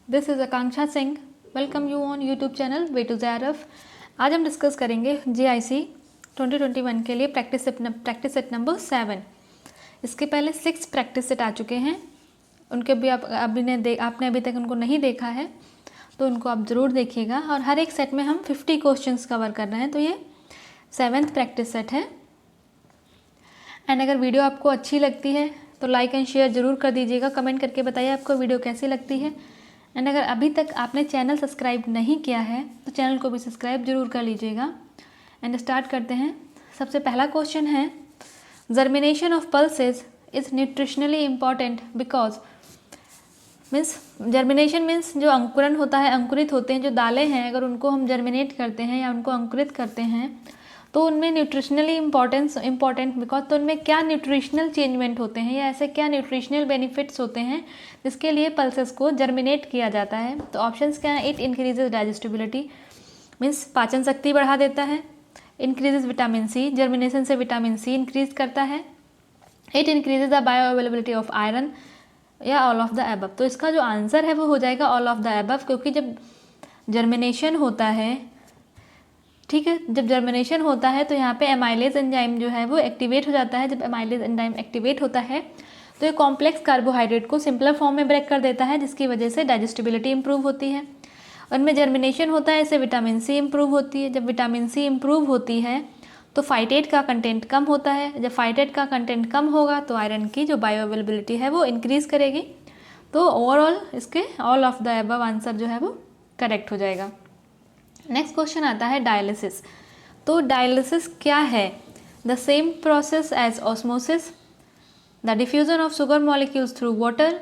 This is Akanksha Singh. Welcome you on YouTube channel way to ज़ैरफ। आज हम डिस्कस करेंगे GIC 2021 के लिए प्रैक्टिस सेट नंबर 7। इसके पहले 6 प्रैक्टिस सेट आ चुके हैं, उनके भी आपने अभी तक उनको नहीं देखा है तो उनको आप ज़रूर देखिएगा। और हर एक सेट में हम 50 क्वेश्चंस कवर कर रहे हैं, तो ये 7th प्रैक्टिस सेट है। एंड अगर वीडियो आपको अच्छी लगती है तो लाइक एंड शेयर ज़रूर कर दीजिएगा। कमेंट करके बताइए आपको वीडियो कैसी लगती है। एंड अगर अभी तक आपने चैनल सब्सक्राइब नहीं किया है तो चैनल को भी सब्सक्राइब जरूर कर लीजिएगा। एंड स्टार्ट करते हैं। सबसे पहला क्वेश्चन है, germination of pulses is nutritionally important because. Means germination means जो अंकुरन होता है, अंकुरित होते हैं जो दालें हैं, अगर उनको हम जर्मिनेट करते हैं या उनको अंकुरित करते हैं तो उनमें न्यूट्रिशनली इम्पॉर्टेंट बिकॉज, तो उनमें क्या न्यूट्रिशनल चेंजमेंट होते हैं या ऐसे क्या न्यूट्रिशनल बेनिफिट्स होते हैं जिसके लिए पल्सेस को जर्मिनेट किया जाता है। तो ऑप्शंस क्या हैं? इट इंक्रीजेज डाइजेस्टिबिलिटी मीन्स पाचन शक्ति बढ़ा देता है। इंक्रीजेज विटामिन सी, जर्मिनेशन से विटामिन सी इंक्रीज करता है। It increases the bio availability of iron, या ऑल ऑफ द अबव। तो इसका जो आंसर है वो हो जाएगा ऑल ऑफ द अबव, क्योंकि जब जर्मिनेशन होता है, ठीक है, जब जर्मिनेशन होता है तो यहाँ पे एमाइलेज एंजाइम जो है वो एक्टिवेट हो जाता है। जब एमाइलेज एंजाइम एक्टिवेट होता है तो ये कॉम्प्लेक्स कार्बोहाइड्रेट को सिंपलर फॉर्म में ब्रेक कर देता है, जिसकी वजह से डाइजेस्टिबिलिटी इंप्रूव होती है। उनमें जर्मिनेशन होता है, इससे विटामिन सी इंप्रूव होती है। जब विटामिन सी इंप्रूव होती है तो फाइटेट का कंटेंट कम होता है। जब फाइटेट का कंटेंट कम होगा तो आयरन की जो बायो अवेलेबिलिटी है वो इंक्रीज करेगी। तो ओवरऑल इसके all of the above answer जो है वो करेक्ट हो जाएगा। नेक्स्ट क्वेश्चन आता है डायलिसिस। तो डायलिसिस क्या है? The same process as osmosis, the diffusion of sugar molecules through water,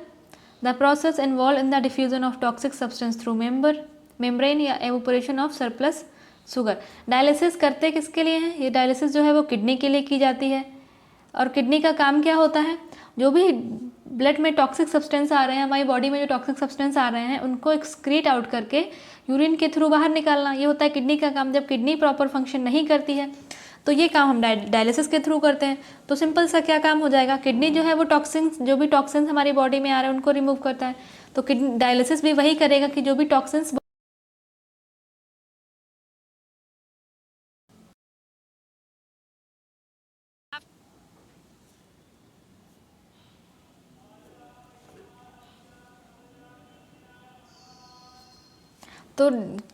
the process involve in the diffusion of toxic substance through membrane, या evaporation of surplus sugar. Dialysis करते किसके लिए हैं? ये डायलिसिस जो है वो किडनी के लिए की जाती है। और किडनी का काम क्या होता है? जो भी ब्लड में टॉक्सिक सब्सटेंस आ रहे हैं, हमारी बॉडी में जो टॉक्सिक सब्सटेंस आ रहे हैं उनको एक्सक्रीट आउट करके यूरिन के थ्रू बाहर निकालना, ये होता है किडनी का काम। जब किडनी प्रॉपर फंक्शन नहीं करती है तो ये काम हम डायलिसिस के थ्रू करते हैं। तो सिंपल सा क्या काम हो जाएगा, किडनी जो है वो टॉक्सिन्स, जो भी टॉक्सिन्स हमारी बॉडी में आ रहे हैं उनको रिमूव करता है। तो किडनी डायलिसिस भी वही करेगा कि जो भी टॉक्सिन्स। तो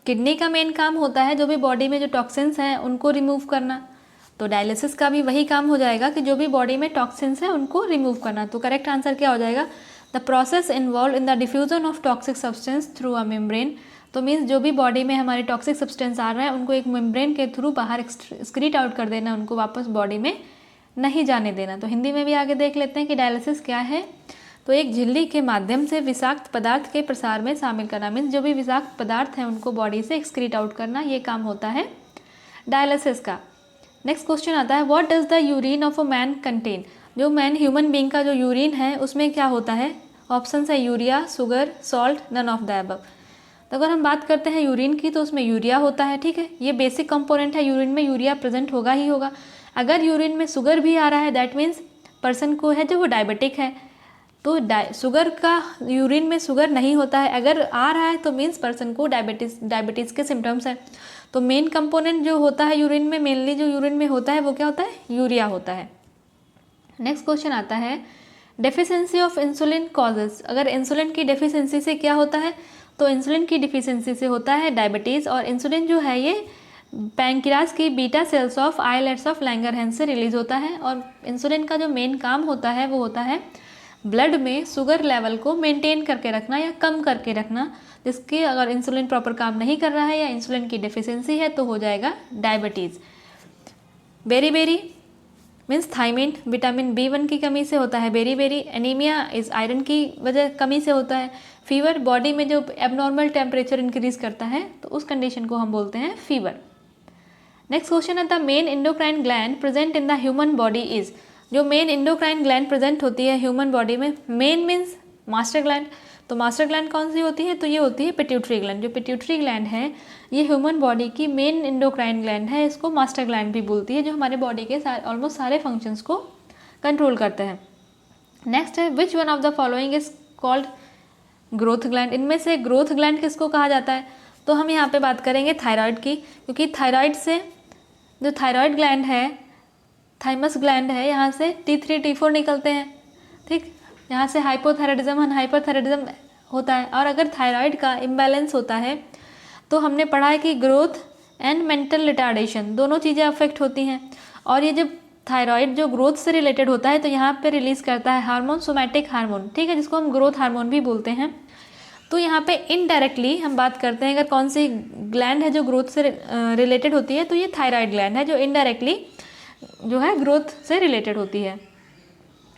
किडनी का मेन काम होता है जो भी बॉडी में जो टॉक्सिन्स हैं उनको रिमूव करना। तो डायलिसिस का भी वही काम हो जाएगा कि जो भी बॉडी में टॉक्सिन्स हैं उनको रिमूव करना। तो करेक्ट आंसर क्या हो जाएगा? The process involve in the diffusion of toxic substance through a membrane. तो मीन्स जो भी बॉडी में हमारे टॉक्सिक सब्सटेंस आ रहा है उनको एक मेम्ब्रेन के थ्रू बाहर एक्सक्रीट आउट कर देना, उनको वापस बॉडी में नहीं जाने देना। तो हिंदी में भी आगे देख लेते हैं कि डायलिसिस क्या है। तो एक झिल्ली के माध्यम से विषाक्त पदार्थ के प्रसार में शामिल करना, मीन्स जो भी विषाक्त पदार्थ हैं उनको बॉडी से एक्सक्रीट आउट करना, ये काम होता है डायलिसिस का। नेक्स्ट क्वेश्चन आता है, what does the urine of a man contain. जो मैन ह्यूमन बीइंग का जो यूरिन है उसमें क्या होता है? ऑप्शन है urea, sugar, salt, none of the above. तो अगर हम बात करते हैं यूरिन की तो उसमें यूरिया होता है, ठीक है, ये बेसिक कंपोनेंट है, यूरिन में यूरिया प्रेजेंट होगा ही होगा। अगर यूरिन में शुगर भी आ रहा है दैट मीन्स पर्सन को है जो वो डायबिटिक है। तो शुगर का, यूरिन में शुगर नहीं होता है, अगर आ रहा है तो मीन्स पर्सन को डायबिटीज़ के सिम्टम्स हैं। तो मेन कंपोनेंट जो होता है यूरिन में, मेनली जो यूरिन में होता है वो क्या होता है? यूरिया होता है। नेक्स्ट क्वेश्चन आता है, डेफिशिएंसी ऑफ इंसुलिन कॉजेज। अगर इंसुलिन की डेफिशिएंसी से क्या होता है? तो इंसुलिन की डिफिशिएंसी से होता है डायबिटीज़। और इंसुलिन जो है ये पैंक्रियाज की beta cells of islets of Langerhans से रिलीज होता है। और इंसुलिन का जो मेन काम होता है वो होता है ब्लड में शुगर लेवल को मेंटेन करके रखना या कम करके रखना, जिसके अगर इंसुलिन प्रॉपर काम नहीं कर रहा है या इंसुलिन की डेफिशिएंसी है तो हो जाएगा diabetes. Beri means thiamine, vitamin B1 की कमी से होता है बेरी। एनीमिया इस आयरन की वजह कमी से होता है। फीवर, बॉडी में जो एबनॉर्मल टेम्परेचर इंक्रीज करता है तो उस कंडीशन को हम बोलते हैं फीवर। नेक्स्ट क्वेश्चन है, the main endocrine gland present in the human body is. जो मेन एंडोक्राइन ग्लैंड प्रेजेंट होती है ह्यूमन बॉडी में, मेन मीन्स मास्टर ग्लैंड। तो मास्टर ग्लैंड कौन सी होती है? तो ये होती है पिट्यूटरी ग्लैंड। जो पिट्यूटरी ग्लैंड है ये ह्यूमन बॉडी की मेन एंडोक्राइन ग्लैंड है, इसको मास्टर ग्लैंड भी बोलती है, जो हमारे बॉडी के ऑलमोस्ट सारे फंक्शंस को कंट्रोल करते हैं। नेक्स्ट है, which one of the following is called growth gland. इनमें से ग्रोथ ग्लैंड किसको कहा जाता है, तो हम यहाँ पे बात करेंगे थायराइड की, क्योंकि थायराइड से जो थायराइड ग्लैंड है, थाइमस ग्लैंड है, यहाँ से T3 T4 निकलते हैं, ठीक। यहाँ से हाइपोथायराइडिज्म एंड हाइपरथायराइडिज्म होता है। और अगर थायराइड का इम्बैलेंस होता है तो हमने पढ़ा है कि ग्रोथ एंड मेंटल रिटार्डेशन दोनों चीज़ें अफेक्ट होती हैं। और ये जब थायराइड जो ग्रोथ से रिलेटेड होता है तो यहाँ पे रिलीज़ करता है हार्मोन, सोमैटिक हार्मोन, ठीक है, जिसको हम ग्रोथ हार्मोन भी बोलते हैं। तो यहाँ पे इनडायरेक्टली हम बात करते हैं अगर कौन सी ग्लैंड है जो ग्रोथ से रिलेटेड होती है, तो ये थायराइड ग्लैंड है जो इनडायरेक्टली जो है ग्रोथ से रिलेटेड होती है।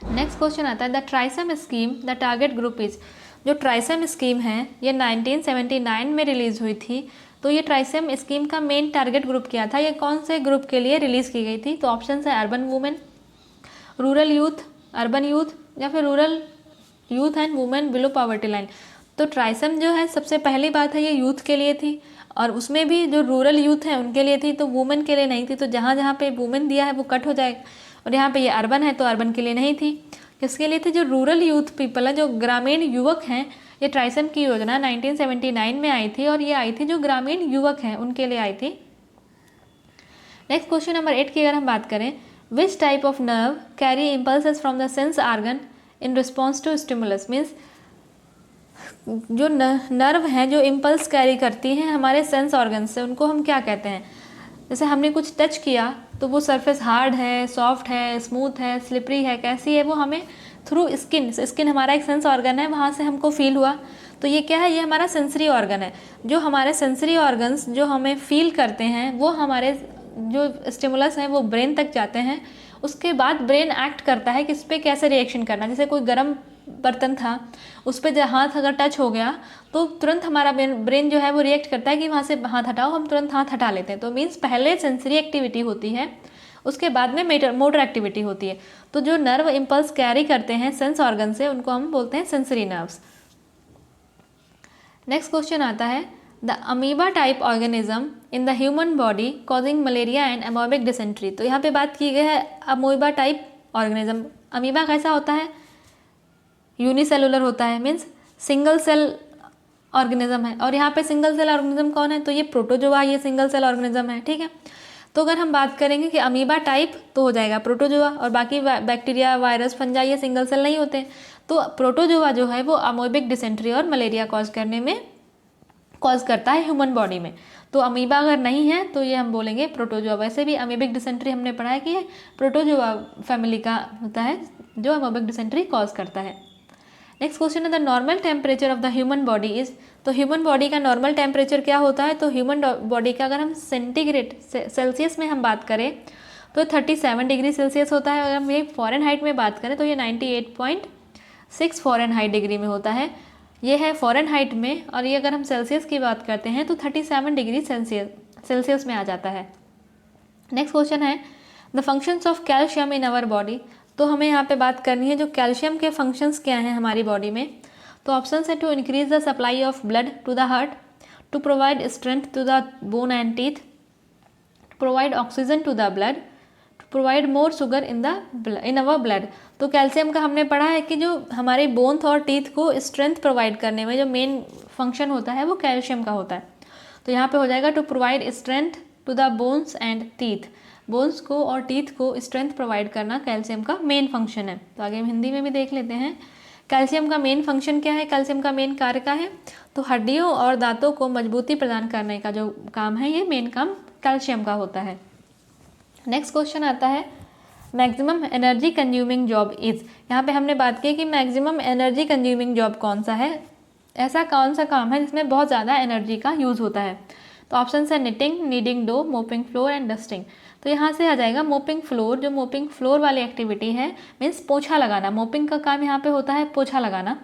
नेक्स्ट क्वेश्चन आता है the TRYSEM scheme the target group is. जो ट्राइसम स्कीम है ये 1979 में रिलीज़ हुई थी। तो ये ट्राइसम स्कीम का मेन टारगेट ग्रुप क्या था, ये कौन से ग्रुप के लिए रिलीज़ की गई थी, तो ऑप्शन है urban women, rural youth, urban youth, या फिर rural youth and women below poverty line. तो ट्राइसम जो है सबसे पहली बात है ये यूथ के लिए थी, और उसमें भी जो रूरल यूथ है उनके लिए थी, तो वुमेन के लिए नहीं थी। तो जहाँ जहाँ पे वुमेन दिया है वो कट हो जाएगा, और यहाँ पे ये अर्बन है तो अर्बन के लिए नहीं थी। किसके लिए थी, जो रूरल यूथ पीपल है, जो ग्रामीण युवक हैं। ये ट्राइसम की योजना 1979 में आई थी, और ये आई थी जो ग्रामीण युवक हैं उनके लिए आई थी। नेक्स्ट क्वेश्चन नंबर 8 की अगर हम बात करें, which type of nerve carry impulses from the sense organ in response to stimulus. Means जो नर्व हैं जो इम्पल्स कैरी करती हैं हमारे सेंस ऑर्गन से, उनको हम क्या कहते हैं। जैसे हमने कुछ टच किया तो वो सरफेस हार्ड है, सॉफ्ट है, स्मूथ है, स्लिपरी है, कैसी है, वो हमें थ्रू स्किन हमारा एक सेंस ऑर्गन है, वहाँ से हमको फील हुआ। तो ये क्या है, ये हमारा सेंसरी ऑर्गन है। जो हमारे सेंसरी ऑर्गन्स जो हमें फील करते हैं वो हमारे जो स्टिमुलस हैं वो ब्रेन तक जाते हैं। उसके बाद ब्रेन एक्ट करता है कि इस पर कैसे रिएक्शन करना। जैसे कोई गर्म बर्तन था, उस पर हाथ अगर टच हो गया तो तुरंत हमारा ब्रेन जो है वो रिएक्ट करता है कि वहाँ से हाथ हटाओ, हम तुरंत हाथ हटा लेते हैं। तो मीन्स पहले सेंसरी एक्टिविटी होती है, उसके बाद में मोटर एक्टिविटी होती है। तो जो नर्व इम्पल्स कैरी करते हैं सेंस ऑर्गन से उनको हम बोलते हैं सेंसरी नर्व्स। नेक्स्ट क्वेश्चन आता है the amoeba type organism in the human body causing malaria and amoebic dysentery. तो यहाँ पे बात की गई है अमीबा टाइप ऑर्गेनिज्म। अमीबा कैसा होता है, यूनिसेलुलर होता है, मीन्स सिंगल सेल ऑर्गेनिज्म है। और यहाँ पे सिंगल सेल ऑर्गेनिज्म कौन है, तो ये प्रोटोजोआ, ये सिंगल सेल ऑर्गेनिज्म है, ठीक है। तो अगर हम बात करेंगे कि अमीबा टाइप तो हो जाएगा प्रोटोजोआ, और बाकी बैक्टीरिया, वायरस, फंजाई ये सिंगल सेल नहीं होते। तो प्रोटोजोआ जो है वो अमोबिक डिसेंट्री और मलेरिया कॉज करता है ह्यूमन बॉडी में। तो अमीबा अगर नहीं है तो ये हम बोलेंगे प्रोटोजोआ। वैसे भी अमीबिक डिसेंट्री हमने पढ़ा है कि प्रोटोजोआ फैमिली का होता है जो अमोबिक डिसेंट्री कॉज करता है। नेक्स्ट क्वेश्चन है the normal temperature of the human body is. तो ह्यूमन बॉडी का नॉर्मल टेम्परेचर क्या होता है, तो ह्यूमन बॉडी का अगर हम सेंटीग्रेड सेल्सियस में हम बात करें तो 37 डिग्री सेल्सियस होता है। अगर हम ये फ़ॉरेनहाइट में बात करें तो ये 98.6 फ़ॉरेनहाइट डिग्री में होता है। ये है फ़ॉरेनहाइट में, और ये अगर हम सेल्सियस की बात करते हैं तो 37 डिग्री सेल्सियस में आ जाता है। नेक्स्ट क्वेश्चन है the functions of calcium in our body. तो हमें यहाँ पे बात करनी है जो कैल्शियम के फंक्शंस क्या हैं हमारी बॉडी में। तो ऑप्शन है to increase the supply of blood to the heart, to provide strength to the bone and teeth, to provide oxygen to the blood, to provide more sugar in our blood. तो calcium का हमने पढ़ा है कि जो हमारे bones और teeth को स्ट्रेंथ प्रोवाइड करने में जो मेन फंक्शन होता है वो कैल्शियम का होता है। तो यहाँ पे हो जाएगा to provide strength to the bones and teeth. Bones को और टीथ को स्ट्रेंथ प्रोवाइड करना कैल्शियम का मेन फंक्शन है। तो आगे हम हिंदी में भी देख लेते हैं कैल्शियम का मेन फंक्शन क्या है, कैल्शियम का मेन कार्य क्या है। तो हड्डियों और दांतों को मजबूती प्रदान करने का जो काम है ये मेन काम कैल्शियम का होता है। नेक्स्ट क्वेश्चन आता है maximum energy consuming job is. यहाँ पे हमने बात की कि मैक्सिमम एनर्जी कंज्यूमिंग जॉब कौन सा है, ऐसा कौन सा काम है जिसमें बहुत ज़्यादा एनर्जी का यूज़ होता है। तो ऑप्शन है knitting, kneading dough, mopping floor and dusting. तो यहाँ से आ जाएगा मोपिंग फ्लोर। जो मोपिंग फ्लोर वाली एक्टिविटी है मीन्स पोछा लगाना। मोपिंग का काम यहाँ पे होता है पोछा लगाना।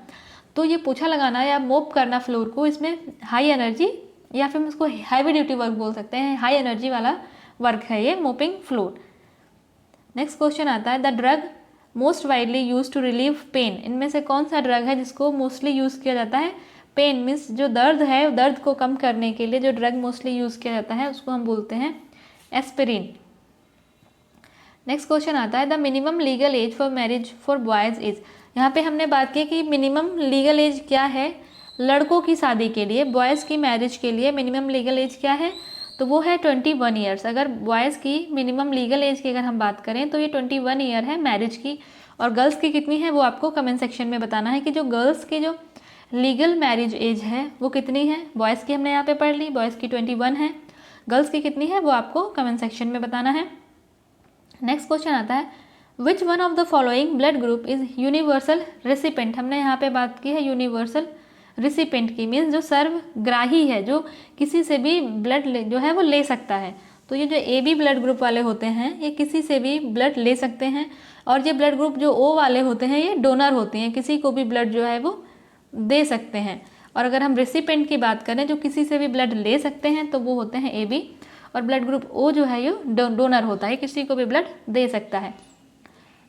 तो ये पोछा लगाना या मोप करना फ्लोर को, इसमें हाई एनर्जी या फिर हम इसको हैवी ड्यूटी वर्क बोल सकते हैं, हाई एनर्जी वाला वर्क है ये मोपिंग फ्लोर। नेक्स्ट क्वेश्चन आता है the drug most widely use to relieve pain. इनमें से कौन सा ड्रग है जिसको मोस्टली यूज़ किया जाता है, पेन मीन्स जो दर्द है, दर्द को कम करने के लिए जो ड्रग मोस्टली यूज़ किया जाता है उसको हम बोलते हैं एस्पिरिन। नेक्स्ट क्वेश्चन आता है the minimum legal age for marriage for boys is. यहाँ पे हमने बात की कि मिनिमम लीगल एज क्या है लड़कों की शादी के लिए, बॉयज़ की मैरिज के लिए मिनिमम लीगल एज क्या है, तो वो है 21 ईयर्स। अगर बॉयज़ की मिनिमम लीगल एज की अगर हम बात करें तो ये 21 ईयर है मैरिज की। और गर्ल्स की कितनी है वो आपको कमेंट सेक्शन में बताना है कि जो गर्ल्स की जो लीगल मैरिज एज है वो कितनी है। बॉयज़ की हमने यहाँ पे पढ़ ली, बॉयज़ की 21 है, गर्ल्स की कितनी है वो आपको कमेंट सेक्शन में बताना है। नेक्स्ट क्वेश्चन आता है, which one of the following blood group is universal recipient. हमने यहाँ पे बात की है यूनिवर्सल रिसिपेंट की, मीन्स जो सर्वग्राही है, जो किसी से भी ब्लड जो है वो ले सकता है। तो ये जो ए बी ब्लड ग्रुप वाले होते हैं ये किसी से भी ब्लड ले सकते हैं, और ये ब्लड ग्रुप जो ओ वाले होते हैं ये डोनर होते हैं, किसी को भी ब्लड जो है वो दे सकते हैं। और अगर हम रेसिपेंट की बात करें जो किसी से भी ब्लड ले सकते हैं तो वो होते हैं ए बी, और ब्लड ग्रुप ओ जो है ये डोनर होता है, किसी को भी ब्लड दे सकता है।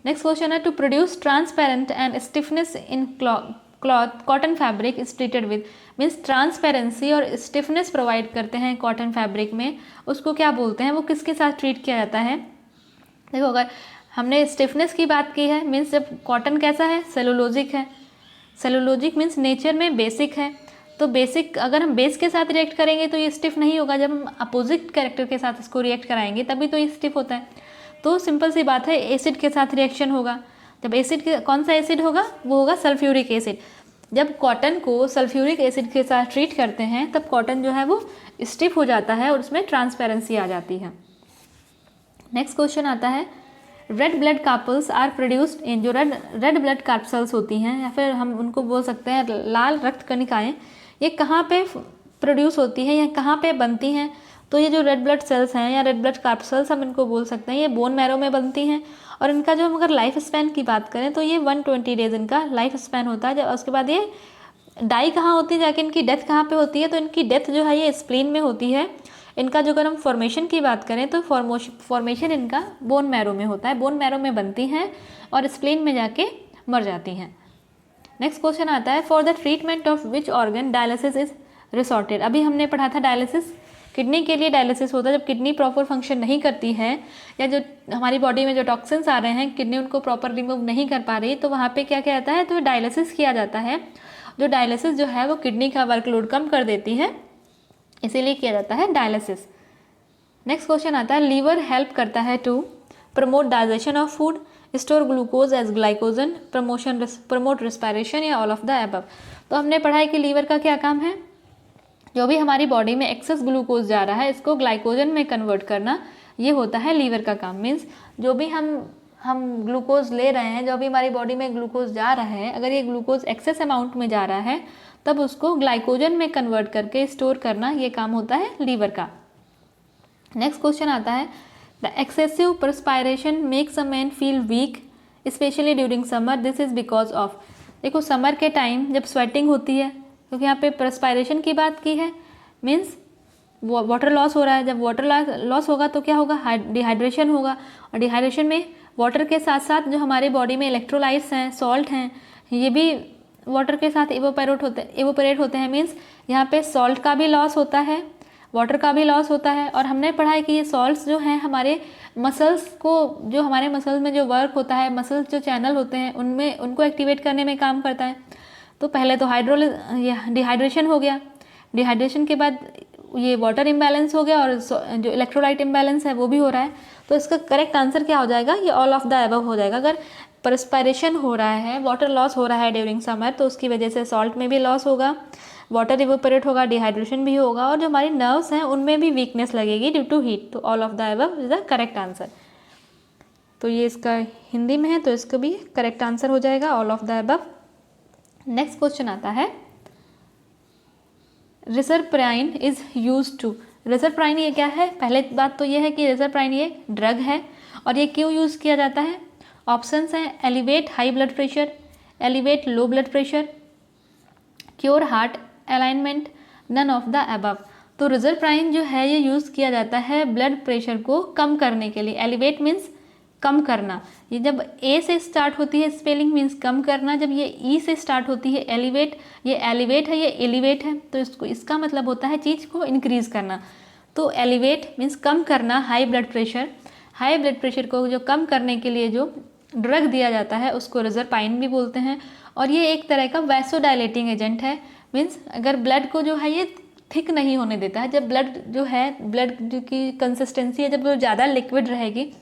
नेक्स्ट क्वेश्चन है, to produce transparent and stiffness in cloth cotton fabric is treated with, means transparency और स्टिफनेस प्रोवाइड करते हैं कॉटन फैब्रिक में, उसको क्या बोलते हैं, वो किसके साथ ट्रीट किया जाता है। देखो अगर हमने स्टिफनेस की बात की है, मीन्स जब कॉटन कैसा है, सेलुलोजिक है, सेलुलोजिक मीन्स नेचर में बेसिक है, तो बेसिक अगर हम बेस के साथ रिएक्ट करेंगे तो ये स्टिफ नहीं होगा, जब हम अपोजिट कैरेक्टर के साथ इसको रिएक्ट कराएंगे तभी तो ये स्टिफ होता है। तो सिंपल सी बात है, एसिड के साथ रिएक्शन होगा। जब एसिड के, कौन सा एसिड होगा, वो होगा सल्फ्यूरिक एसिड। जब कॉटन को सल्फ्यूरिक एसिड के साथ ट्रीट करते हैं तब कॉटन जो है वो स्टिफ हो जाता है और उसमें ट्रांसपेरेंसी आ जाती है। नेक्स्ट क्वेश्चन आता है, red blood corpuscles are produced in, जो रेड ब्लड कार्पल्स होती हैं या फिर हम उनको बोल सकते हैं लाल रक्त कणिकाएँ, ये कहाँ पे प्रोड्यूस होती हैं या कहाँ पे बनती हैं। तो ये जो रेड ब्लड सेल्स हैं या रेड ब्लड कार्पल्स हम इनको बोल सकते हैं, ये बोन मैरो में बनती हैं। और इनका जो हम अगर लाइफ स्पैन की बात करें तो ये 120 डेज इनका लाइफ स्पैन होता है। जब उसके बाद ये डाई कहाँ होती है, जाके इनकी डेथ कहाँ पे होती है, तो इनकी डेथ जो है ये स्प्लीन में होती है। इनका जो अगर हम फॉर्मेशन की बात करें तो फॉर्मेशन इनका बोन मैरो में होता है, बोन मैरो में बनती हैं और स्प्लीन में जाके मर जाती हैं। नेक्स्ट क्वेश्चन आता है, for the treatment of which organ dialysis is resorted. अभी हमने पढ़ा था डायलिसिस किडनी के लिए डायलिसिस होता है जब किडनी प्रॉपर फंक्शन नहीं करती है या जो हमारी बॉडी में जो टॉक्सिन्स आ रहे हैं किडनी उनको प्रॉपर रिमूव नहीं कर पा रही, तो वहाँ पे क्या किया जाता है, तो डायलिसिस किया जाता है। जो डायलिसिस जो है वो किडनी का वर्कलोड कम कर देती है, इसीलिए किया जाता है डायलिसिस। नेक्स्ट क्वेश्चन आता है, लीवर हेल्प करता है to promote digestion of food, store glucose as glycogen, promote respiration या ऑल ऑफ द अबव। तो हमने पढ़ा है कि लीवर का क्या काम है, जो भी हमारी बॉडी में एक्सेस ग्लूकोज जा रहा है इसको ग्लाइकोजन में कन्वर्ट करना, ये होता है लीवर का काम। मीन्स जो भी हम ग्लूकोज ले रहे हैं, जो भी हमारी बॉडी में ग्लूकोज जा रहा है, अगर ये ग्लूकोज एक्सेस अमाउंट में जा रहा है तब उसको ग्लाइकोजन में कन्वर्ट करके स्टोर करना, ये काम होता है लीवर का। नेक्स्ट क्वेश्चन आता है, the excessive perspiration makes a man feel weak especially during summer, this is because of. देखो समर के टाइम जब स्वेटिंग होती है, क्योंकि यहाँ पे परस्पायरेशन की बात की है, मीन्स वाटर लॉस हो रहा है। जब वाटर लॉस होगा तो क्या होगा, डिहाइड्रेशन होगा, और डिहाइड्रेशन में वाटर के साथ साथ जो हमारे बॉडी में इलेक्ट्रोलाइट्स हैं, सॉल्ट हैं, ये भी वाटर के साथ इवोपरेट होते हैं। मीन्स यहाँ पे सॉल्ट का भी लॉस होता है, वाटर का भी लॉस होता है। और हमने पढ़ा है कि ये सॉल्ट्स जो हैं हमारे मसल्स को, जो हमारे मसल्स में जो वर्क होता है, मसल्स जो चैनल होते हैं उनमें उनको एक्टिवेट करने में काम करता है। तो पहले तो डिहाइड्रेशन हो गया, डिहाइड्रेशन के बाद ये वाटर इम्बैलेंस हो गया और जो इलेक्ट्रोलाइट इम्बैलेंस है वो भी हो रहा है। तो इसका करेक्ट आंसर क्या हो जाएगा, ये ऑल ऑफ द अबव हो जाएगा। अगर परस्पायरेशन हो रहा है, वाटर लॉस हो रहा है ड्यूरिंग समर, तो उसकी वजह से सॉल्ट में भी लॉस होगा, वाटर इवोपरेट होगा, डिहाइड्रेशन भी होगा, और जो हमारी नर्व्स हैं उनमें भी वीकनेस लगेगी ड्यू टू हीट। तो all of the above is the correct answer. तो ये इसका हिंदी में है तो इसका भी करेक्ट आंसर हो जाएगा all of the above. Next question आता है, रिसरप्राइन इज यूज टू। रिसरप्राइन ये क्या है, पहले बात तो ये है कि रिसरप्राइन ये ड्रग है और ये क्यों यूज़ किया जाता है। ऑप्शंस हैं, elevate high blood pressure, elevate low blood pressure, cure heart alignment, none of the above. तो रिसरप्राइन जो है ये यूज़ किया जाता है ब्लड प्रेशर को कम करने के लिए। एलिवेट मीन्स कम करना, ये जब ए से स्टार्ट होती है स्पेलिंग मीन्स कम करना, जब ये ई से स्टार्ट होती है एलिवेट, ये एलिवेट है, ये एलिवेट है, तो इसका मतलब होता है चीज़ को इंक्रीज़ करना। तो एलिवेट मीन्स कम करना high blood pressure. High blood pressure को जो कम करने के लिए जो ड्रग दिया जाता है उसको रिसरपाइन भी बोलते हैं, और ये एक तरह का वैसोडाइलेटिंग एजेंट है। मीन्स अगर ब्लड को जो है ये थिक नहीं होने देता है। जब ब्लड जो है, ब्लड जो की कंसिस्टेंसी है, जब वो ज़्यादा लिक्विड रहेगी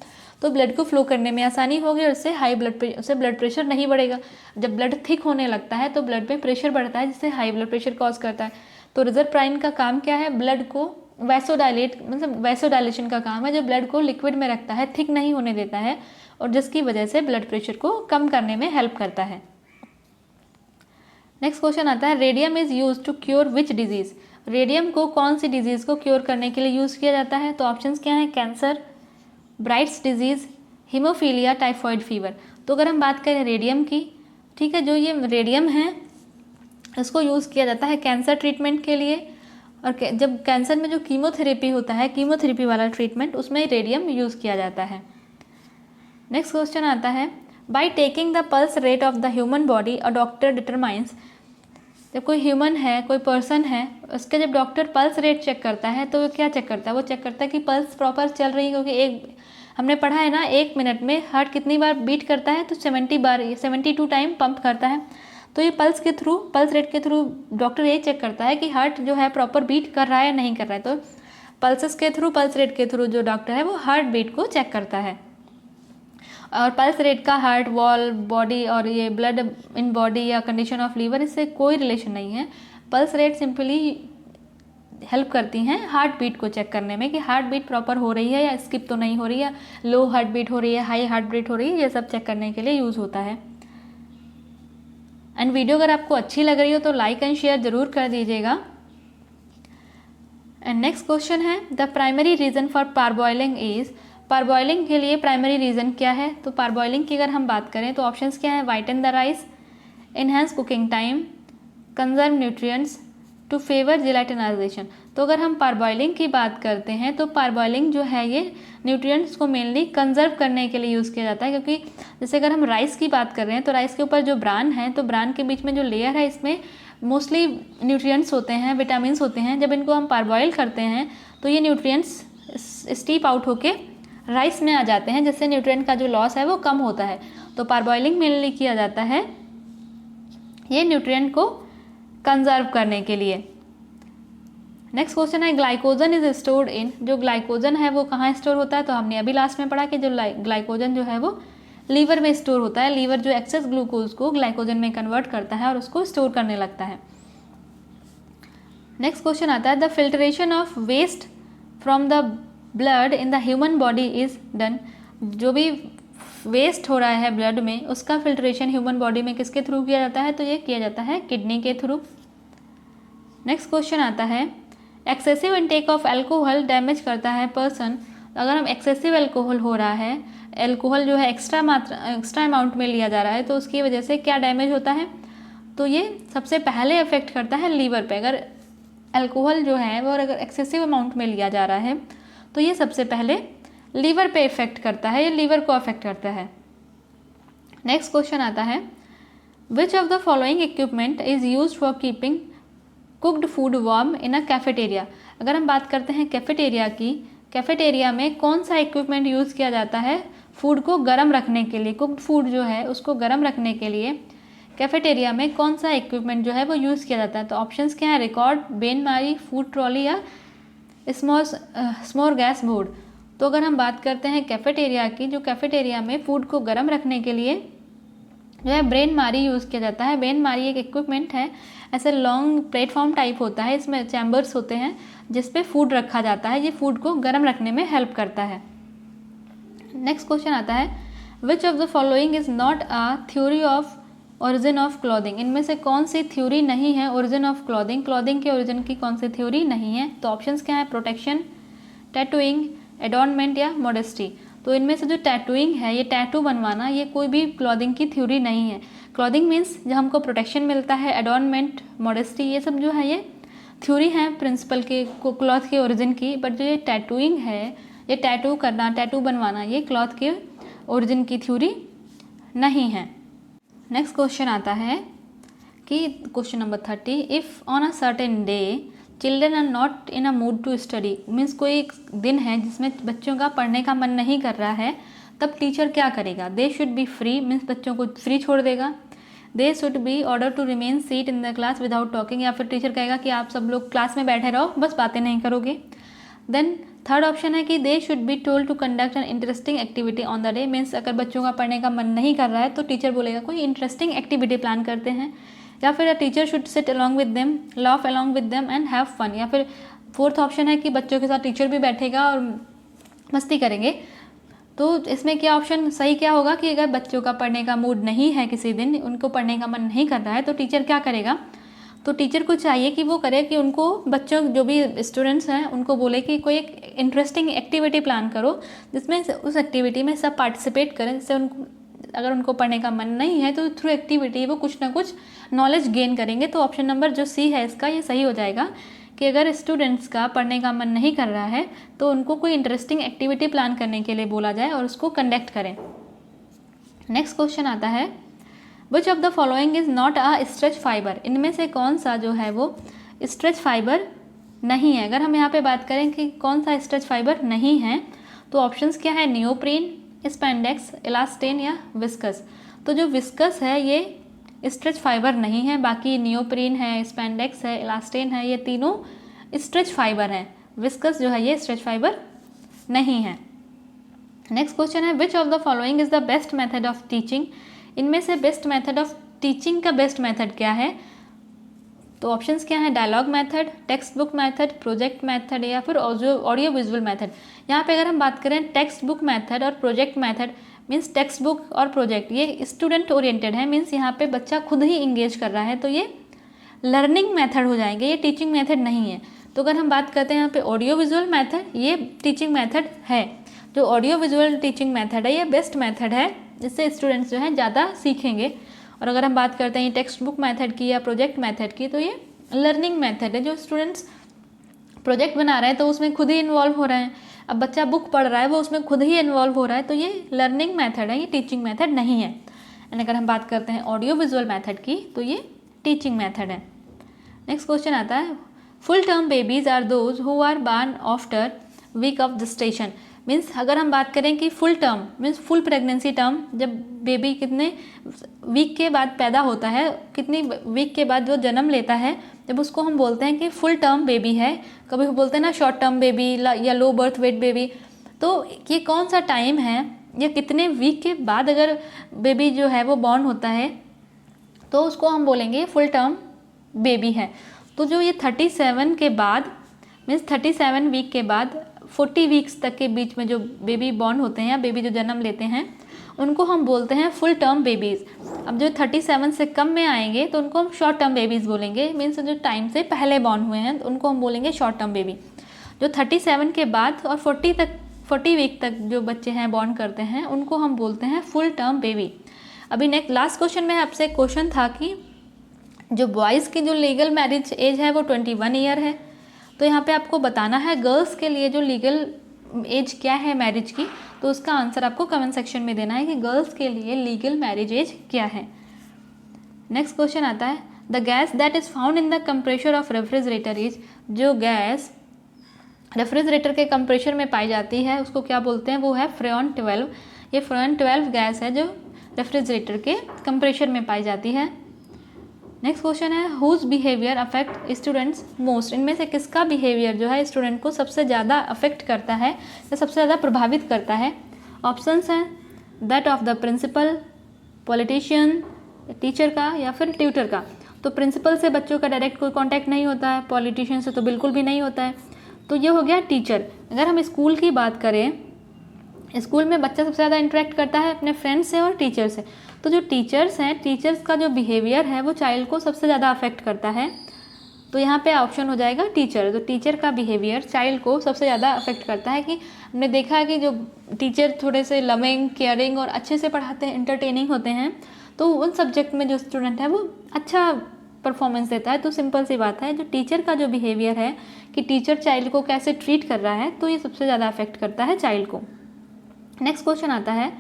तो ब्लड को फ्लो करने में आसानी होगी और उससे ब्लड प्रेशर नहीं बढ़ेगा। जब ब्लड थिक होने लगता है तो ब्लड में प्रेशर बढ़ता है, जिससे हाई ब्लड प्रेशर कॉज करता है। तो रिजरप्राइन का काम क्या है? ब्लड को मतलब वैसोडाइलेशन का काम है, जो ब्लड को लिक्विड में रखता है, थिक नहीं होने देता है, और जिसकी वजह से ब्लड प्रेशर को कम करने में हेल्प करता है। नेक्स्ट क्वेश्चन आता है, radium is use to cure which disease? Radium को कौन सी डिजीज़ को क्योर करने के लिए यूज़ किया जाता है? तो ऑप्शंस क्या हैं? Cancer, brides disease, haemophilia, typhoid fever. तो अगर हम बात करें रेडियम की, ठीक है, जो ये रेडियम है इसको यूज़ किया जाता है कैंसर ट्रीटमेंट के लिए, और जब कैंसर में जो कीमोथेरेपी होता है, कीमोथेरेपी वाला ट्रीटमेंट, उसमें रेडियम यूज़ किया जाता है। नेक्स्ट क्वेश्चन आता है, by taking the pulse rate of the human body a doctor determines. जब कोई ह्यूमन है, कोई पर्सन है, उसके जब डॉक्टर पल्स रेट चेक करता है तो वो क्या चेक करता है? वो चेक करता है कि पल्स प्रॉपर चल रही है, क्योंकि हमने पढ़ा है ना, 1 मिनट में हार्ट कितनी बार बीट करता है? तो 72 टाइम पंप करता है। तो ये पल्स रेट के थ्रू डॉक्टर ये चेक करता है कि हार्ट जो है प्रॉपर बीट कर रहा है या नहीं कर रहा है। तो पल्स रेट के थ्रू जो डॉक्टर है वो हार्ट बीट को चेक करता है। और पल्स रेट का हार्ट वॉल, बॉडी और ये ब्लड इन बॉडी या कंडीशन ऑफ लीवर, इससे कोई रिलेशन नहीं है। पल्स रेट सिंपली हेल्प करती हैं हार्ट बीट को चेक करने में कि हार्ट बीट प्रॉपर हो रही है या स्किप तो नहीं हो रही है, लो हार्ट बीट हो रही है, हाई हार्ट बीट हो रही है, ये सब चेक करने के लिए यूज़ होता है। एंड वीडियो अगर आपको अच्छी लग रही हो तो लाइक एंड शेयर ज़रूर कर दीजिएगा। एंड नेक्स्ट क्वेश्चन है, the primary reason for parboiling is. Parboiling के लिए प्राइमरी रीज़न क्या है? तो पारबॉइलिंग की अगर हम बात करें तो ऑप्शंस क्या है? Whiten the rice, enhance cooking time, conserve nutrients, to favour gelatinisation. तो अगर हम पारबॉइलिंग की बात करते हैं तो पारबॉइलिंग जो है ये न्यूट्रिएंट्स को मेनली कंजर्व करने के लिए यूज़ किया जाता है, क्योंकि जैसे अगर हम राइस की बात कर रहे हैं तो राइस के ऊपर जो ब्रान है, तो ब्रान के बीच में जो लेयर है इसमें मोस्टली न्यूट्रिएंट्स होते हैं, विटामिन्स होते हैं। जब इनको हम पारबॉइल करते हैं तो ये न्यूट्रिएंट्स स्टीप आउट होके राइस में आ जाते हैं, जिससे न्यूट्रिएंट का जो लॉस है वो कम होता है। तो पारबॉइलिंग मेनली किया जाता है ये न्यूट्रिएंट को कंजर्व करने के लिए। नेक्स्ट क्वेश्चन है, ग्लाइकोजन इज स्टोर्ड इन। जो ग्लाइकोजन है वो कहाँ स्टोर होता है? तो हमने अभी लास्ट में पढ़ा कि जो ग्लाइकोजन जो है वो लीवर में स्टोर होता है। लीवर जो एक्सेस ग्लूकोज को ग्लाइकोजन में कन्वर्ट करता है और उसको स्टोर करने लगता है। नेक्स्ट क्वेश्चन आता है, the filtration of waste from the blood in the human body is done. जो भी वेस्ट हो रहा है ब्लड में, उसका फिल्ट्रेशन ह्यूमन बॉडी में किसके थ्रू किया जाता है? तो ये किया जाता है किडनी के थ्रू। नेक्स्ट क्वेश्चन आता है, excessive intake of alcohol damage करता है पर्सन। अगर हम एक्सेसिव एल्कोहल हो रहा है, एल्कोहल जो है एक्स्ट्रा अमाउंट में लिया जा रहा है, तो उसकी वजह से क्या डैमेज होता है? तो ये सबसे पहले अफेक्ट करता है लीवर पे। अगर एल्कोहल जो है वो अगर एक्सेसिव अमाउंट में लिया जा रहा है तो ये सबसे पहले लीवर पे इफेक्ट करता है, ये लीवर को अफेक्ट करता है। नेक्स्ट क्वेश्चन आता है, which of the following equipment is use for keeping cooked food warm in a cafeteria. अगर हम बात करते हैं कैफेटेरिया की, कैफेटेरिया में कौन सा इक्विपमेंट यूज़ किया जाता है फूड को गर्म रखने के लिए? कुक्ड फूड जो है उसको गर्म रखने के लिए कैफेटेरिया में कौन सा इक्विपमेंट जो है वो यूज़ किया जाता है? तो ऑप्शंस क्या है? रिकॉर्ड, बेनमारी, फूड ट्रॉली या स्मॉल गैस बोर्ड। तो अगर हम बात करते हैं कैफेटेरिया की, जो कैफेटेरिया में फूड को गर्म रखने के लिए जो है बेनमारी यूज़ किया जाता है। बेनमारी एक इक्विपमेंट है, ऐसे लॉन्ग प्लेटफॉर्म टाइप होता है, इसमें चैम्बर्स होते हैं जिस पे फूड रखा जाता है। ये फूड को गर्म रखने में हेल्प करता है। नेक्स्ट क्वेश्चन आता है, which of the following is not a theory of origin of clothing. इनमें से कौन सी थ्योरी नहीं है ओरिजिन ऑफ क्लॉथिंग? क्लॉथिंग के ओरिजिन की कौन सी थ्योरी नहीं है? तो ऑप्शंस क्या है? प्रोटेक्शन, टैटूइंग, एडॉर्नमेंट या मॉडेस्टी। तो इनमें से जो टैटूइंग है, ये टैटू बनवाना, ये कोई भी क्लॉथिंग की थ्योरी नहीं है। क्लॉथिंग मीन्स जब हमको प्रोटेक्शन मिलता है, एडॉर्नमेंट, मॉडेस्टी, ये सब जो है ये थ्योरी है प्रिंसिपल के क्लॉथ के ओरिजिन की। बट जो ये टैटूइंग है, ये टैटू करना, टैटू बनवाना, ये क्लॉथ के ओरिजिन की थ्योरी नहीं है। नेक्स्ट क्वेश्चन आता है कि question number 30, if on a certain day children are not in a mood to study. Means कोई एक दिन है जिसमें बच्चों का पढ़ने का मन नहीं कर रहा है, तब टीचर क्या करेगा? They should be free, means बच्चों को फ्री छोड़ देगा। They should be order to remain seat in the class without talking, या फिर टीचर कहेगा कि आप सब लोग क्लास में बैठे रहो, बस बातें नहीं करोगे। देन थर्ड ऑप्शन है कि they should be told to conduct an interesting activity on the day, means अगर बच्चों का पढ़ने का मन नहीं कर रहा है तो टीचर बोलेगा कोई इंटरेस्टिंग एक्टिविटी प्लान करते हैं। या फिर teacher should sit along with them, laugh along with them and have fun. या फिर फोर्थ ऑप्शन है कि बच्चों के साथ टीचर भी बैठेगा और मस्ती करेंगे। तो इसमें क्या ऑप्शन सही क्या होगा कि अगर बच्चों का पढ़ने का मूड नहीं है, किसी दिन उनको पढ़ने का मन नहीं कर रहा है, तो टीचर क्या करेगा, तो टीचर को चाहिए कि वो करे कि उनको बच्चों जो भी स्टूडेंट्स हैं उनको बोले कि कोई एक इंटरेस्टिंग एक्टिविटी प्लान करो जिसमें उस एक्टिविटी में सब पार्टिसिपेट करें, जिससे उनको अगर उनको पढ़ने का मन नहीं है तो थ्रू एक्टिविटी वो कुछ ना कुछ नॉलेज गेन करेंगे। तो ऑप्शन नंबर जो सी है इसका ये सही हो जाएगा कि अगर स्टूडेंट्स का पढ़ने का मन नहीं कर रहा है तो उनको कोई इंटरेस्टिंग एक्टिविटी प्लान करने के लिए बोला जाए और उसको कंडक्ट करें। नेक्स्ट क्वेश्चन आता है which of the following is not a stretch fibre, इनमें से कौन सा जो है वो स्ट्रेच फाइबर नहीं है। अगर हम यहाँ पे बात करें कि कौन सा स्ट्रेच फाइबर नहीं है तो ऑप्शंस क्या है, नियोप्रीन, स्पेंडेक्स, इलास्टेन या विस्कस। तो जो विस्कस है ये स्ट्रेच फाइबर नहीं है, बाकी नियोप्रीन है, स्पेंडेक्स है, इलास्टेन है, ये तीनों स्ट्रेच फाइबर हैं। विस्कस जो है ये स्ट्रेच फाइबर नहीं है। नेक्स्ट क्वेश्चन है which of the following is the best method of teaching, इनमें से बेस्ट मेथड ऑफ टीचिंग का बेस्ट मेथड क्या है। तो ऑप्शंस क्या है, dialogue method, text book method, project method या फिर ऑडियो विजुअल मेथड। यहाँ पे अगर हम बात करें टेक्स्ट बुक मेथड और project method, means text book और प्रोजेक्ट ये स्टूडेंट ओरिएंटेड है, मीन्स यहाँ पे बच्चा खुद ही इंगेज कर रहा है, तो ये लर्निंग मेथड हो जाएंगे, ये टीचिंग मेथड नहीं है। तो अगर हम बात करते हैं यहाँ पे ऑडियो विजुअल मेथड, ये टीचिंग मेथड है। जो ऑडियो विजुअल टीचिंग मेथड है ये बेस्ट मेथड है, जिससे स्टूडेंट्स जो हैं ज़्यादा सीखेंगे। और अगर हम बात करते हैं टेक्स्ट बुक मेथड की या प्रोजेक्ट मेथड की, तो ये लर्निंग मेथड है। जो स्टूडेंट्स प्रोजेक्ट बना रहे हैं तो उसमें खुद ही इन्वॉल्व हो रहे हैं, अब बच्चा बुक पढ़ रहा है वो उसमें खुद ही इन्वॉल्व हो रहा है, तो ये लर्निंग मेथड है, ये टीचिंग मेथड नहीं है। एंड अगर हम बात करते हैं ऑडियो विजुअल मेथड की तो ये टीचिंग मेथड है। नेक्स्ट क्वेश्चन आता है full term babies are those who are born after week of gestation, means अगर हम बात करें कि full term means full pregnancy term, जब बेबी कितने वीक के बाद पैदा होता है, कितनी वीक के बाद वो जन्म लेता है, जब उसको हम बोलते हैं कि फुल टर्म बेबी है। कभी बोलते हैं ना शॉर्ट टर्म बेबी या लो बर्थ वेट बेबी, तो ये कौन सा टाइम है या कितने वीक के बाद अगर बेबी जो है वो बॉर्न होता है तो उसको हम बोलेंगे फुल टर्म बेबी है। तो जो ये 37 के बाद मीन्स 37 वीक के बाद 40 वीक्स तक के बीच में जो बेबी बॉर्न होते हैं या बेबी जो जन्म लेते हैं उनको हम बोलते हैं फुल टर्म बेबीज़। अब जो 37 से कम में आएंगे तो उनको हम शॉर्ट टर्म बेबीज़ बोलेंगे, मीन्स जो टाइम से पहले बॉर्न हुए हैं तो उनको हम बोलेंगे शॉर्ट टर्म बेबी। जो 37 के बाद और 40 वीक तक जो बच्चे हैं बॉर्न करते हैं उनको हम बोलते हैं फुल टर्म बेबी। अभी नेक्स्ट लास्ट क्वेश्चन में आपसे क्वेश्चन था कि जो बॉयज़ की जो लीगल मैरिज एज है वो 21 ईयर है, तो यहाँ पे आपको बताना है गर्ल्स के लिए जो लीगल एज क्या है मैरिज की, तो उसका आंसर आपको कमेंट सेक्शन में देना है कि गर्ल्स के लिए लीगल मैरिज एज क्या है। नेक्स्ट क्वेश्चन आता है the gas that is found in the compressor of refrigerator is, जो गैस रेफ्रिजरेटर के कंप्रेसर में पाई जाती है उसको क्या बोलते हैं, वो है फ्रेन 12। ये फ्रेन 12 गैस है जो रेफ्रिजरेटर के कंप्रेसर में पाई जाती है। नेक्स्ट क्वेश्चन है whose behaviour affect students most, इनमें से किसका बिहेवियर जो है स्टूडेंट को सबसे ज़्यादा अफेक्ट करता है या सबसे ज़्यादा प्रभावित करता है। ऑप्शंस हैं that of the principal, politician, teacher का या फिर ट्यूटर का। तो प्रिंसिपल से बच्चों का डायरेक्ट कोई कांटेक्ट नहीं होता है, पॉलिटिशियन से तो बिल्कुल भी नहीं होता है, तो ये हो गया टीचर। अगर हम स्कूल की बात करें, स्कूल में बच्चा सबसे ज़्यादा इंटरेक्ट करता है अपने फ्रेंड्स से और टीचर से, तो जो टीचर्स हैं टीचर्स का जो बिहेवियर है वो चाइल्ड को सबसे ज़्यादा अफेक्ट करता है। तो यहाँ पे ऑप्शन हो जाएगा टीचर। तो टीचर का बिहेवियर चाइल्ड को सबसे ज़्यादा अफेक्ट करता है कि हमने देखा है कि जो टीचर थोड़े से लविंग, केयरिंग और अच्छे से पढ़ाते हैं, एंटरटेनिंग होते हैं, तो उन सब्जेक्ट में जो स्टूडेंट है वो अच्छा परफॉर्मेंस देता है। तो सिंपल सी बात है जो टीचर का जो बिहेवियर है कि टीचर चाइल्ड को कैसे ट्रीट कर रहा है, तो ये सबसे ज़्यादा अफेक्ट करता है चाइल्ड को। नेक्स्ट क्वेश्चन आता है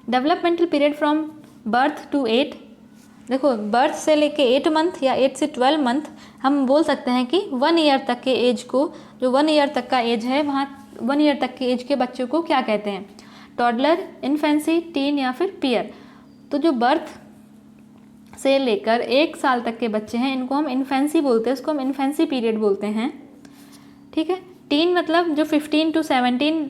developmental period from birth to 8। देखो बर्थ से लेके 8 मंथ या 8 से 12 मंथ हम बोल सकते हैं कि 1 ईयर तक के एज को, जो 1 ईयर तक का एज है वहाँ 1 ईयर तक के एज के बच्चों को क्या कहते हैं, टॉडलर, इन्फेंसी, टीन या फिर पियर। तो जो बर्थ से लेकर 1 साल तक के बच्चे हैं, इनको हम इन्फेंसी बोलते हैं, इसको हम इन्फेंसी पीरियड बोलते हैं, ठीक है। टीन मतलब जो 15 to 17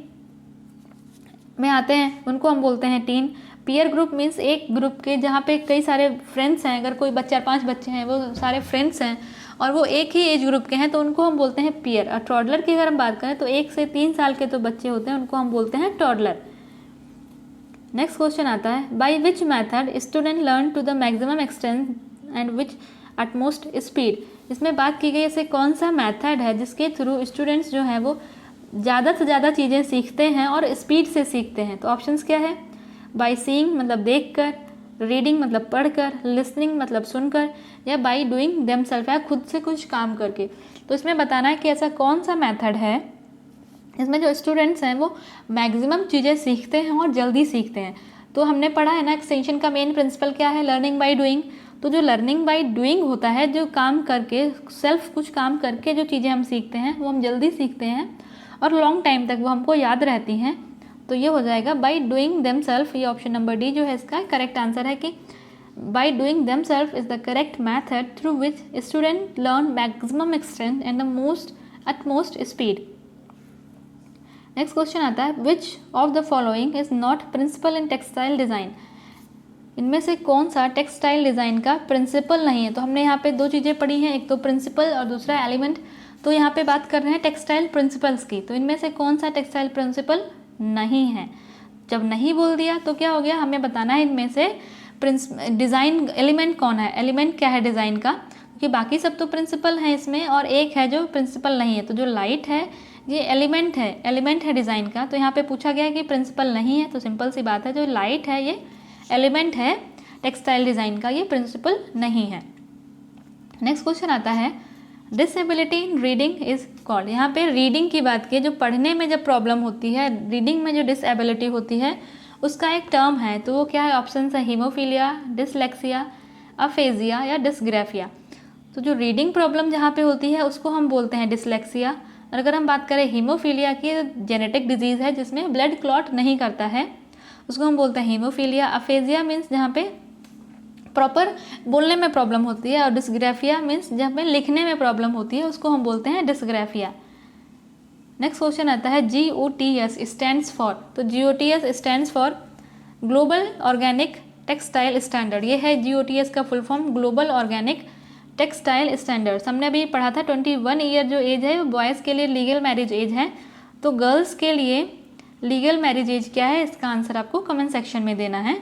में आते हैं उनको हम बोलते हैं टीन। पीयर ग्रुप मीन्स एक ग्रुप के जहाँ पे कई सारे फ्रेंड्स हैं, अगर कोई 4-5 बच्चे हैं वो सारे फ्रेंड्स हैं और वो एक ही एज ग्रुप के हैं तो उनको हम बोलते हैं पीयर। और टॉडलर की अगर हम बात करें तो 1 से 3 साल के तो बच्चे होते हैं, उनको हम बोलते हैं टॉडलर। नेक्स्ट क्वेश्चन आता है, by which method student learn to the maximum extent and which utmost speed. इसमें बात की गई ऐसे कौन सा मैथड है जिसके थ्रू स्टूडेंट्स जो हैं वो ज़्यादा से ज़्यादा चीज़ें सीखते हैं और स्पीड से सीखते हैं। तो ऑप्शंस क्या है, बाई सीइंग मतलब देखकर, रीडिंग मतलब पढ़कर, लिसनिंग मतलब सुनकर, या बाई डूइंग देमसेल्फ या खुद से कुछ काम करके। तो इसमें बताना है कि ऐसा कौन सा मेथड है इसमें जो स्टूडेंट्स हैं वो मैक्सिमम चीज़ें सीखते हैं और जल्दी सीखते हैं। तो हमने पढ़ा है ना एक्सटेंशन का मेन प्रिंसिपल क्या है, लर्निंग बाई डूइंग। तो जो लर्निंग बाई डूइंग होता है, जो काम करके सेल्फ कुछ काम करके जो चीज़ें हम सीखते हैं वो हम जल्दी सीखते हैं और लॉन्ग टाइम तक वो हमको याद रहती हैं। तो ये हो जाएगा बाई डूइंग देमसेल्फ। ये ऑप्शन नंबर डी जो है इसका करेक्ट आंसर है कि by doing themselves is the correct method through which student learn maximum extent and the utmost speed. Next question आता है, which of the following is not principle in textile design. इनमें से कौन सा textile design का principal नहीं है। तो हमने यहाँ पे 2 चीज़ें पढ़ी हैं, एक तो प्रिंसिपल और दूसरा एलिमेंट। तो यहाँ पे बात कर रहे हैं टेक्सटाइल प्रिंसिपल्स की। तो इनमें से कौन सा टेक्सटाइल प्रिंसिपल नहीं है। जब नहीं बोल दिया तो क्या हो गया, हमें बताना है इनमें से डिज़ाइन एलिमेंट कौन है, एलिमेंट क्या है डिज़ाइन का, क्योंकि बाकी सब तो प्रिंसिपल हैं इसमें और एक है जो प्रिंसिपल नहीं है। तो जो लाइट है ये एलिमेंट है डिज़ाइन का। तो यहाँ पे पूछा गया है कि प्रिंसिपल नहीं है, तो सिंपल सी बात है जो लाइट है ये एलिमेंट है टेक्सटाइल डिज़ाइन का, ये प्रिंसिपल नहीं है। नेक्स्ट क्वेश्चन आता है, disability in reading is called. यहाँ पे रीडिंग की बात की, जो पढ़ने में जब प्रॉब्लम होती है, रीडिंग में जो डिसेबिलिटी होती है उसका एक टर्म है। तो वो क्या है, ऑप्शन है हीमोफीलिया, डिसलेक्सिया, अफेजिया या डिसग्राफिया। तो जो रीडिंग प्रॉब्लम जहाँ पे होती है उसको हम बोलते हैं डिसलेक्सिया। और अगर हम बात करें हीमोफीलिया की, जेनेटिक डिजीज़ है जिसमें ब्लड क्लॉट नहीं करता है, उसको हम बोलते हैं हीमोफीलिया। अफेजिया मीन्स जहाँ पे प्रॉपर बोलने में प्रॉब्लम होती है, और डिसग्राफिया मीन्स जहाँ पे लिखने में प्रॉब्लम होती है, उसको हम बोलते हैं डिसग्राफिया। नेक्स्ट क्वेश्चन आता है, GOTS स्टैंड्स फॉर। तो GOTS stands for global organic textile standard. ये है GOTS का full form, global organic textile standards. हमने अभी पढ़ा था 21 ईयर जो एज है वो बॉयज़ के लिए लीगल मैरिज एज है। तो गर्ल्स के लिए लीगल मैरिज एज क्या है, इसका आंसर आपको कमेंट सेक्शन में देना है।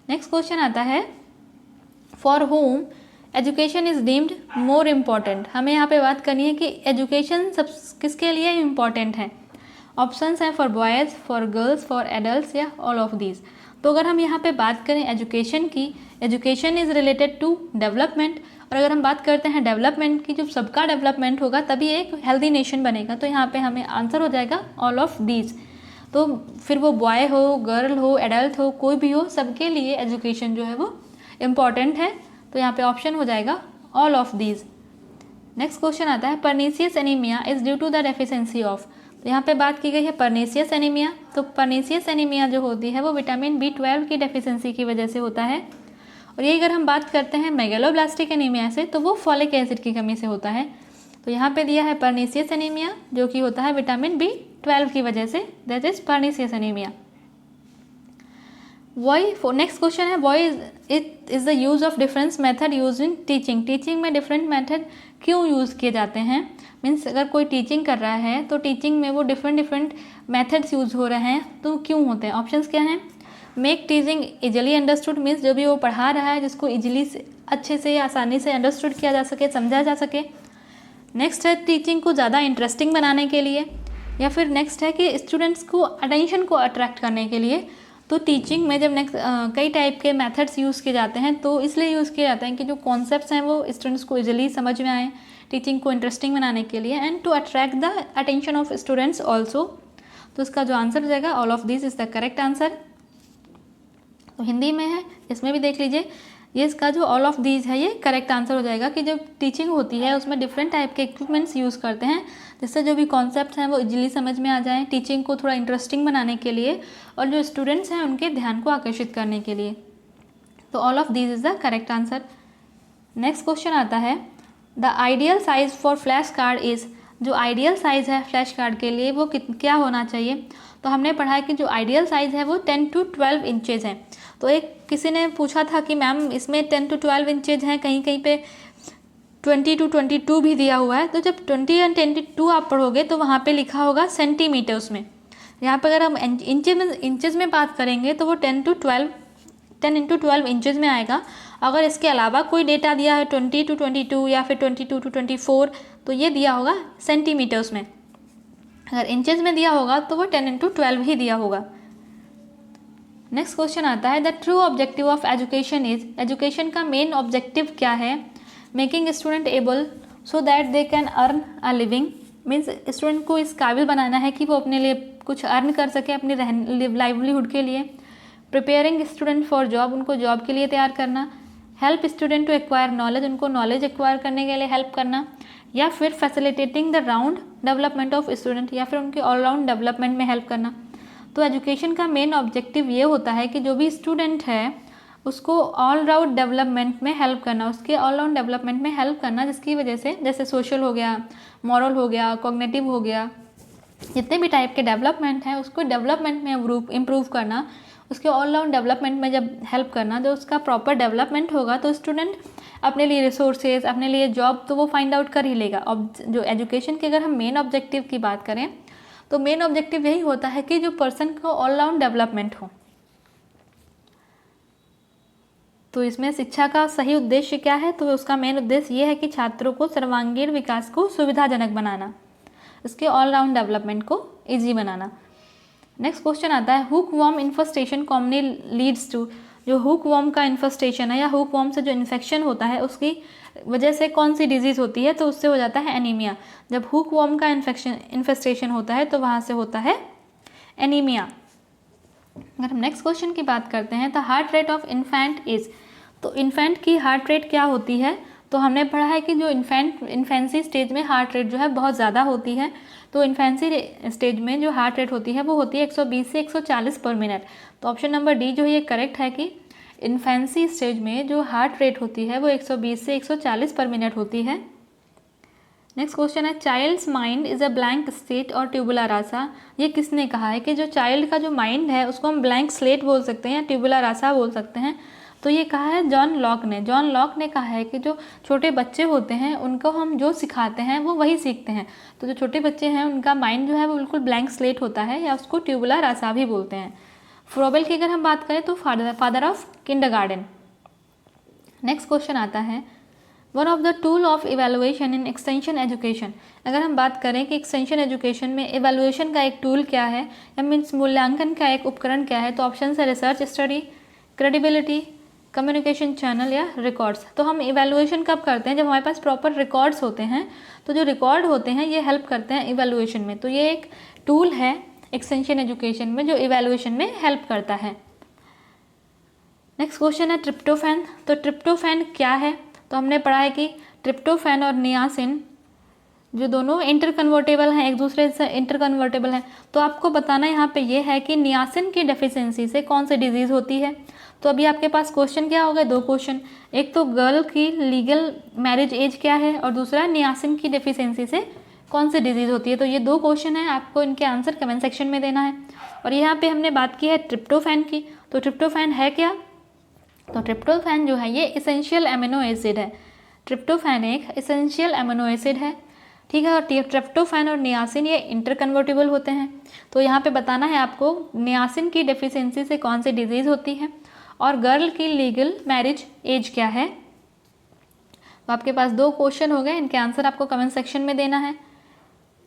नेक्स्ट क्वेश्चन आता है, for home education is deemed more important. हमें यहाँ पे बात करनी है कि एजुकेशन सब किसके लिए इम्पॉर्टेंट है। ऑप्शंस हैं for boys, for girls, for adults या ऑल ऑफ दीज। तो अगर हम यहाँ पे बात करें एजुकेशन की, education is related to development. और अगर हम बात करते हैं डेवलपमेंट की, जब सबका डेवलपमेंट होगा तभी एक हेल्दी नेशन बनेगा। तो यहाँ पे हमें आंसर हो जाएगा ऑल ऑफ दीज। तो फिर वो बॉय हो, गर्ल हो, एडल्ट हो, कोई भी हो, सबके लिए एजुकेशन जो है वो इम्पॉर्टेंट है। तो यहाँ पे ऑप्शन हो जाएगा all of these. Next question आता है, pernicious anaemia is due to the deficiency of. तो यहाँ पे बात की गई है परनीसियस एनीमिया। तो परनीसियस एनीमिया जो होती है वो विटामिन B12 की डेफिशिएंसी की वजह से होता है। और ये अगर हम बात करते हैं मेगलोब्लास्टिक एनीमिया से, तो वो फॉलिक एसिड की कमी से होता है। तो यहाँ पे दिया है परनीसियस एनीमिया जो कि होता है विटामिन B12 की वजह से, that is pernicious anaemia. Why, next question है, why it is the use of difference method use in teaching. Teaching में डिफरेंट मेथड क्यों यूज़ किए जाते हैं। मीन्स अगर कोई टीचिंग कर रहा है तो टीचिंग में वो डिफरेंट मेथड्स यूज़ हो रहे हैं, तो क्यों होते हैं। ऑप्शंस क्या हैं, make teaching easily understood, means जो भी वो पढ़ा रहा है जिसको इजीली अच्छे से आसानी से अंडरस्टूड किया जा सके, समझा जा सके। नेक्स्ट है टीचिंग को ज़्यादा इंटरेस्टिंग बनाने के लिए, या फिर नेक्स्ट है कि स्टूडेंट्स को अटेंशन को अट्रैक्ट करने के लिए। तो टीचिंग में जब कई टाइप के मेथड्स यूज़ किए जाते हैं, तो इसलिए यूज़ किए जाते हैं कि जो कॉन्सेप्ट्स हैं वो स्टूडेंट्स को इजीली समझ में आए, टीचिंग को इंटरेस्टिंग बनाने के लिए, and to attract the attention of students also. तो इसका जो आंसर हो जाएगा all of this is the correct answer. तो हिंदी में है, इसमें भी देख लीजिए, ये इसका जो ऑल ऑफ दीज है ये करेक्ट आंसर हो जाएगा कि जब टीचिंग होती है उसमें डिफरेंट टाइप के इक्विपमेंट्स यूज़ करते हैं जिससे जो भी कॉन्सेप्ट्स हैं वो इजीली समझ में आ जाएं, टीचिंग को थोड़ा इंटरेस्टिंग बनाने के लिए और जो स्टूडेंट्स हैं उनके ध्यान को आकर्षित करने के लिए। तो all of these is the correct answer. Next question आता है the ideal size for flash card is, जो आइडियल साइज़ है फ्लैश कार्ड के लिए वो क्या होना चाहिए। तो हमने पढ़ा है कि जो आइडियल साइज़ है वो 10 to 12 इंचेज़ है। तो एक किसी ने पूछा था कि मैम इसमें 10 to 12 इंचेज़ हैं, कहीं कहीं पे 20 to 22 भी दिया हुआ है। तो जब 20 और 22 आप पढ़ोगे तो वहाँ पे लिखा होगा सेंटीमीटर्स में। यहाँ पर अगर हम इंचेस में बात करेंगे तो वो 10 into 12 इंचेस में आएगा। अगर इसके अलावा कोई डेटा दिया है 20 to 22 या फिर 22 to 24 तो ये दिया होगा सेंटीमीटर्स में। अगर इंचेस में दिया होगा तो वो 10 into 12 ही दिया होगा। नेक्स्ट क्वेश्चन आता है the true objective of education is, education का मेन ऑब्जेक्टिव क्या है। Making student able so that they can earn a living, means student को इस काबिल बनाना है कि वो अपने लिए कुछ अर्न कर सके अपनी लाइवलीहुड के लिए। प्रिपेयरिंग स्टूडेंट फॉर जॉब, उनको जॉब के लिए तैयार करना। Help student to acquire knowledge, उनको नॉलेज एक्वायर करने के लिए हेल्प करना। या फिर facilitating the round development of student, या फिर उनके ऑलराउंड डेवलपमेंट में हेल्प करना। तो एजुकेशन का मेन ऑब्जेक्टिव ये होता है कि जो भी स्टूडेंट है उसको ऑल राउंड डेवलपमेंट में हेल्प करना, उसके ऑल राउंड डेवलपमेंट में हेल्प करना, जिसकी वजह से जैसे सोशल हो गया, मॉरल हो गया, कॉग्निटिव हो गया, जितने भी टाइप के डेवलपमेंट हैं उसको डेवलपमेंट में इम्प्रूव करना, उसके ऑल राउंड डेवलपमेंट में जब हेल्प करना, जो उसका प्रॉपर डेवलपमेंट होगा तो स्टूडेंट अपने लिए रिसोर्सेज, अपने लिए जॉब तो वो फाइंड आउट कर ही लेगा। अब जो एजुकेशन के अगर हम मेन ऑब्जेक्टिव की बात करें तो मेन ऑब्जेक्टिव यही होता है कि जो पर्सन को ऑल राउंड डेवलपमेंट हो। तो इसमें शिक्षा का सही उद्देश्य क्या है, तो उसका मेन उद्देश्य ये है कि छात्रों को सर्वांगीण विकास को सुविधाजनक बनाना, इसके ऑल राउंड डेवलपमेंट को ईजी बनाना। नेक्स्ट क्वेश्चन आता है hookworm infestation commonly leads to, जो हुक वॉर्म का इन्फेस्टेशन है या हुक वॉर्म से जो इन्फेक्शन होता है उसकी वजह से कौन सी डिजीज़ होती है, तो उससे हो जाता है एनीमिया। जब हुक वॉर्म का इन्फेस्टेशन होता है तो वहाँ से होता है एनीमिया। अगर हम नेक्स्ट क्वेश्चन की बात करते हैं the heart rate of infant is, तो इन्फेंट की हार्ट रेट क्या होती है। तो हमने पढ़ा है कि जो इन्फेंसी स्टेज में हार्ट रेट जो है बहुत ज़्यादा होती है। तो इन्फेंसी स्टेज में जो हार्ट रेट होती है वो होती है 120 से 140 पर मिनट। तो ऑप्शन नंबर डी जो है ये करेक्ट है कि इन्फेंसी स्टेज में जो हार्ट रेट होती है वो 120 से 140 पर मिनट होती है। नेक्स्ट क्वेश्चन है child's mind is a blank slate और ट्यूबुला रासा, ये किसने कहा है कि जो चाइल्ड का जो माइंड है उसको हम ब्लैंक स्लेट बोल सकते हैं या ट्यूबुला रासा बोल सकते हैं। तो ये कहा है जॉन लॉक ने। जॉन लॉक ने कहा है कि जो छोटे बच्चे होते हैं उनको हम जो सिखाते हैं वो वही सीखते हैं। तो जो छोटे बच्चे हैं उनका माइंड जो है वो बिल्कुल ब्लैंक स्लेट होता है या उसको ट्यूबुला रासा भी बोलते हैं। फ्रोबेल की अगर हम बात करें तो father of kindergarten. Next question आता है one of the tool of evaluation in extension education. अगर हम बात करें कि एक्सटेंशन एजुकेशन में इवेलुएशन का एक टूल क्या है या मीन्स मूल्यांकन का एक उपकरण क्या है, तो ऑप्शन है research study, credibility, communication channel या रिकॉर्ड्स। तो हम इवेलुएशन कब करते हैं, जब हमारे पास प्रॉपर रिकॉर्ड्स होते हैं। तो जो रिकॉर्ड होते हैं ये हेल्प करते हैं इवेलुएशन में। तो ये एक टूल है एक्सटेंशन एजुकेशन में जो इवेलुएशन में हेल्प करता है। नेक्स्ट क्वेश्चन है ट्रिप्टोफैन। तो ट्रिप्टोफैन क्या है, तो हमने पढ़ा है कि ट्रिप्टोफैन और नियासिन जो दोनों इंटरकन्वर्टेबल हैं, एक दूसरे से इंटरकन्वर्टेबल हैं। तो आपको बताना यहाँ पे ये है कि नियासिन की डेफिशिएंसी से कौन सी डिजीज़ होती है। तो अभी आपके पास क्वेश्चन क्या हो गए, दो क्वेश्चन, एक तो गर्ल की लीगल मैरिज एज क्या है और दूसरा नियासिन की डेफिशिएंसी से कौन सी डिजीज़ होती है। तो ये दो क्वेश्चन है, आपको इनके आंसर कमेंट सेक्शन में देना है। और यहाँ पे हमने बात की है ट्रिप्टोफैन की। तो ट्रिप्टोफैन है क्या, तो ट्रिप्टोफैन जो है ये इसेंशियल एमिनो एसिड है। ट्रिप्टोफैन एक इसेंशियल एमिनो एसिड है, ठीक है। और ट्रिप्टोफैन और नियासिन ये इंटरकन्वर्टेबल होते हैं। तो यहाँ पे बताना है आपको नियासिन की डेफिशिएंसी से कौन सी डिजीज़ होती है और गर्ल की लीगल मैरिज एज क्या है। तो आपके पास दो क्वेश्चन हो गए, इनके आंसर आपको कमेंट सेक्शन में देना है।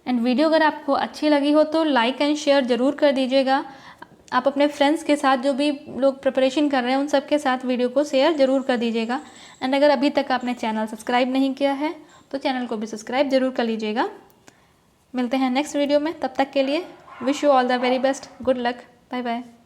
एंड वीडियो अगर आपको अच्छी लगी हो तो लाइक एंड शेयर ज़रूर कर दीजिएगा। आप अपने फ्रेंड्स के साथ जो भी लोग प्रिपरेशन कर रहे हैं उन सब के साथ वीडियो को शेयर ज़रूर कर दीजिएगा। एंड अगर अभी तक आपने चैनल सब्सक्राइब नहीं किया है तो चैनल को भी सब्सक्राइब ज़रूर कर लीजिएगा। मिलते हैं नेक्स्ट वीडियो में, तब तक के लिए wish you all the very best, good luck, bye bye.